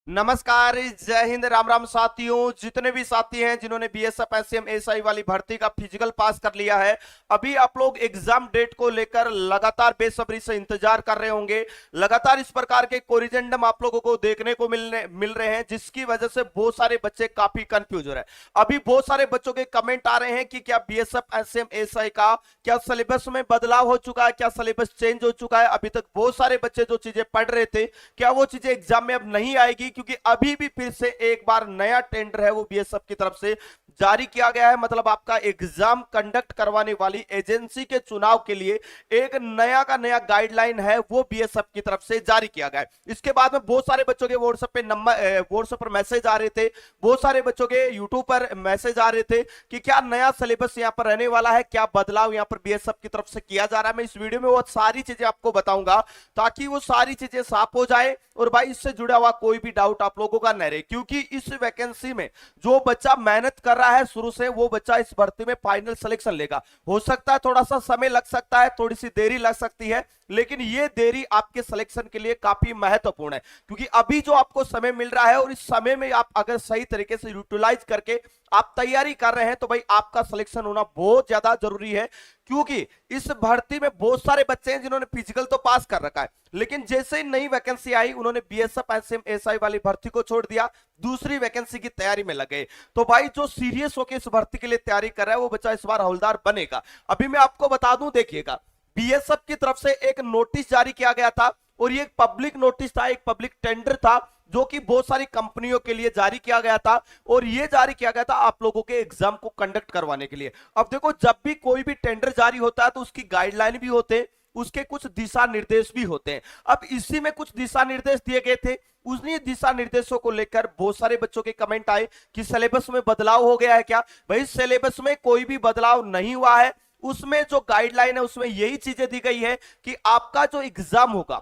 नमस्कार, जय हिंद, राम राम साथियों। जितने भी साथी हैं जिन्होंने बीएसएफ एसएम एसआई वाली भर्ती का फिजिकल पास कर लिया है, अभी आप लोग एग्जाम डेट को लेकर लगातार बेसब्री से इंतजार कर रहे होंगे। लगातार इस प्रकार के कोरिजेंडम आप लोगों को देखने को मिल रहे हैं, जिसकी वजह से बहुत सारे बच्चे काफी कंफ्यूज हो रहे हैं। अभी बहुत सारे बच्चों के कमेंट आ रहे हैं कि क्या बीएसएफ एसएम एसआई का क्या सिलेबस में बदलाव हो चुका है, क्या सिलेबस चेंज हो चुका है। अभी तक बहुत सारे बच्चे जो चीजें पढ़ रहे थे, क्या वो चीजें एग्जाम में अब नहीं आएगी, क्योंकि अभी भी फिर से एक बार नया टेंडर है वो बीएसएफ की तरफ से जारी किया गया है। मतलब आपका एग्जाम कंडक्ट करवाने वाली एजेंसी के चुनाव के लिए एक नया का नया गाइडलाइन है वो बीएसएफ की तरफ से जारी किया गया है। इसके बाद में बहुत सारे बच्चों के व्हाट्सएप पर मैसेज आ रहे थे, बहुत सारे बच्चों के यूट्यूब पर मैसेज आ रहे थे कि क्या नया सिलेबस यहां पर रहने वाला है, क्या बदलाव यहां पर बीएसएफ की तरफ से किया जा रहा है। मैं इस वीडियो में वो सारी चीजें आपको बताऊंगा ताकि वो सारी चीजें साफ हो जाए और भाई इससे जुड़ा हुआ कोई भी डाउट आप लोगों का न रहे, क्योंकि इस वैकेंसी में जो बच्चा मेहनत कर रहा है शुरू से, वो बच्चा इस भर्ती में फाइनल सिलेक्शन लेगा। हो सकता है थोड़ा सा समय लग सकता है, थोड़ी सी देरी लग सकती है, लेकिन ये देरी आपके सिलेक्शन के लिए काफी महत्वपूर्ण है, क्योंकि अभी जो आपको समय मिल रहा है और इस समय में आप अगर सही तरीके से यूटिलाइज करके आप तैयारी कर रहे हैं तो भाई आपका सिलेक्शन होना बहुत ज्यादा जरूरी है। क्योंकि इस भर्ती में बहुत सारे बच्चे हैं जिन्होंने फिजिकल तो पास कर रखा है, लेकिन जैसे ही नई वैकेंसी आई उन्होंने बीएसएफ एसएम एसआई वाली भर्ती को छोड़ दिया, दूसरी वैकेंसी की तैयारी में लगे। तो भाई जो सीरियस होकर इस भर्ती के लिए तैयारी कर रहा है वो बच्चा इस बार हवलदार बनेगा। अभी मैं आपको बता दूं, देखिएगा, बीएसएफ की तरफ से एक नोटिस जारी किया गया था और ये एक पब्लिक नोटिस था, एक पब्लिक टेंडर था जो कि बहुत सारी कंपनियों के लिए जारी किया गया था और ये जारी किया गया था आप लोगों के एग्जाम को कंडक्ट करवाने के लिए। अब देखो, जब भी कोई भी टेंडर जारी होता है तो उसकी गाइडलाइन भी होते हैं, उसके कुछ दिशा निर्देश भी होते हैं। अब इसी में कुछ दिशा निर्देश दिए गए थे, उन्हीं दिशा निर्देशों को लेकर बहुत सारे बच्चों के कमेंट आए कि सिलेबस में बदलाव हो गया है क्या। भाई सिलेबस में कोई भी बदलाव नहीं हुआ है, उसमें जो गाइडलाइन है उसमें यही चीजें दी गई है कि आपका जो एग्जाम होगा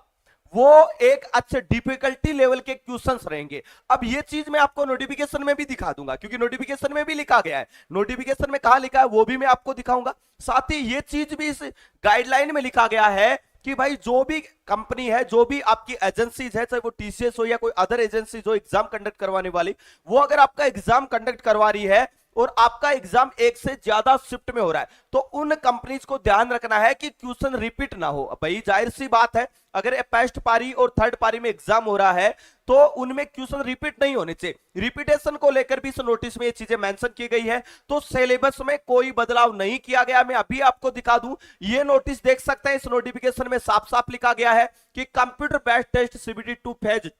वो एक अच्छे डिफिकल्टी लेवल के क्वेश्चंस रहेंगे। अब ये चीज मैं आपको नोटिफिकेशन में भी दिखा दूंगा, क्योंकि नोटिफिकेशन में भी लिखा गया है। नोटिफिकेशन में कहां लिखा है वो भी मैं आपको दिखाऊंगा। साथ ही ये चीज भी इस गाइडलाइन में लिखा गया है कि भाई जो भी कंपनी है, जो भी आपकी एजेंसीज है, चाहे वो टीसीएस हो या कोई अदर एजेंसी जो एग्जाम कंडक्ट करवाने वाली, वो अगर आपका एग्जाम कंडक्ट करवा रही है और आपका एग्जाम एक से ज्यादा शिफ्ट में हो रहा है तो उन कंपनीज को ध्यान रखना है कि क्वेश्चन रिपीट ना हो। भाई जाहिर सी बात है, अगर फर्स्ट पारी और थर्ड पारी में एग्जाम हो रहा है तो उनमें क्वेश्चन रिपीट नहीं होने चाहिए। रिपीटेशन को लेकर भी इस नोटिस में ये चीजें मेंशन की गई है। तो सिलेबस में कोई बदलाव नहीं किया गया। मैं अभी आपको दिखा दूं, ये नोटिस देख सकते हैं, इस नोटिफिकेशन में साफ साफ लिखा गया है कि computer based test CBT 2 phase.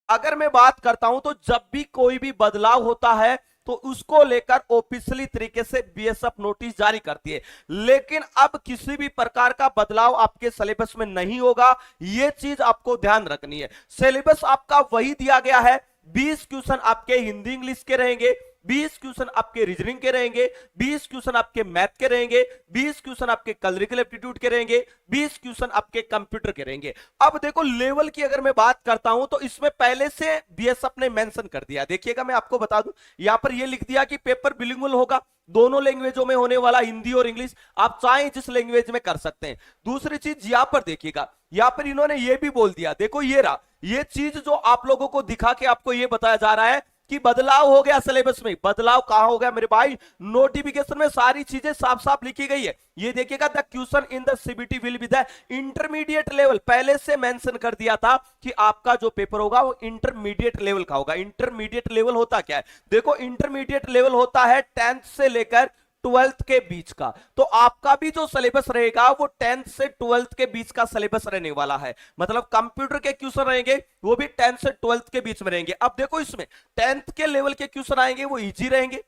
अगर मैं बात करता हूं तो जब भी कोई भी बदलाव होता है तो उसको लेकर ऑफिशियली तरीके से बीएसएफ नोटिस जारी करती है, लेकिन अब किसी भी प्रकार का बदलाव आपके सिलेबस में नहीं होगा। यह चीज आपको ध्यान रखनी है। सिलेबस आपका वही दिया गया है। 20 क्वेश्चन आपके हिंदी इंग्लिश के रहेंगे, 20 क्वेश्चन आपके रीजनिंग के रहेंगे, 20 क्वेश्चन आपके मैथ के रहेंगे, 20 क्वेश्चन आपके कलरिकल एप्टीट्यूड के रहेंगे, 20 क्वेश्चन आपके कंप्यूटर के रहेंगे। अब देखो लेवल की अगर मैं बात करता हूं तो इसमें पहले से बीएसएफ ने मेंशन कर दिया। देखिएगा, मैं आपको बता दूं, यहां पर यह लिख दिया कि पेपर बिलिंगुअल होगा, दोनों लैंग्वेजों में होने वाला, हिंदी और इंग्लिश, आप चाहें जिस लैंग्वेज में कर सकते हैं। दूसरी चीज यहां पर देखिएगा, यहां पर इन्होंने यह भी बोल दिया, देखो ये रहा, ये चीज जो आप लोगों को दिखा के आपको यह बताया जा रहा है कि बदलाव हो गया सिलेबस में। बदलाव कहां हो गया मेरे भाई? नोटिफिकेशन में सारी चीजें साफ साफ लिखी गई है। ये देखिएगा, the question in the CBT will be the intermediate level. पहले से मेंशन कर दिया था कि आपका जो पेपर होगा वो इंटरमीडिएट लेवल का होगा। इंटरमीडिएट लेवल होता क्या है? देखो, इंटरमीडिएट लेवल होता है 10th से लेकर 12th के बीच का। तो आपका भी जो सिलेबस रहेगा वो 10th से 12th के बीच का सिलेबस रहने वाला है। मतलब कंप्यूटर के क्वेश्चन रहेंगे वो भी 10th से 12th के बीच में रहेंगे। अब देखो, इसमें 10th के लेवल के क्वेश्चन आएंगे वो इजी रहेंगे,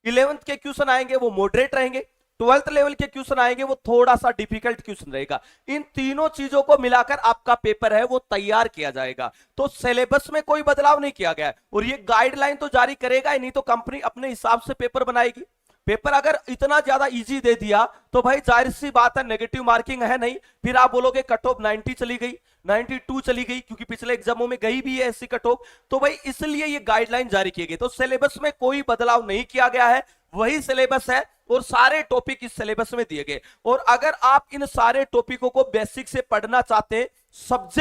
11th के क्वेश्चन आएंगे वो मॉडरेट रहेंगे, 12th लेवल के क्वेश्चन आएंगे वो थोड़ा सा डिफिकल्ट क्वेश्चन रहेगा। इन तीनों चीजों को मिलाकर आपका पेपर है वो तैयार किया जाएगा। तो सिलेबस में कोई बदलाव नहीं किया गया है और ये गाइडलाइन तो जारी करेगा ही नहीं, तो कंपनी अपने हिसाब से पेपर बनाएगी। पेपर अगर इतना ज्यादा इजी दे दिया तो भाई जाहिर सी बात है नेगेटिव मार्किंग है नहीं, फिर आप बोलोगे कट ऑफ 90 चली गई, 92 चली गई, क्योंकि पिछले एग्जामों में गई भी है ऐसी कट ऑफ। तो भाई इसलिए ये गाइडलाइन जारी की गई। तो सिलेबस में कोई बदलाव नहीं किया गया है, वही सिलेबस है और सारे टॉपिक इस सिलेबस में दिए गए। और अगर आप इन सारे टॉपिकों को बेसिक से पढ़ना चाहते हैं, सब्जेक्ट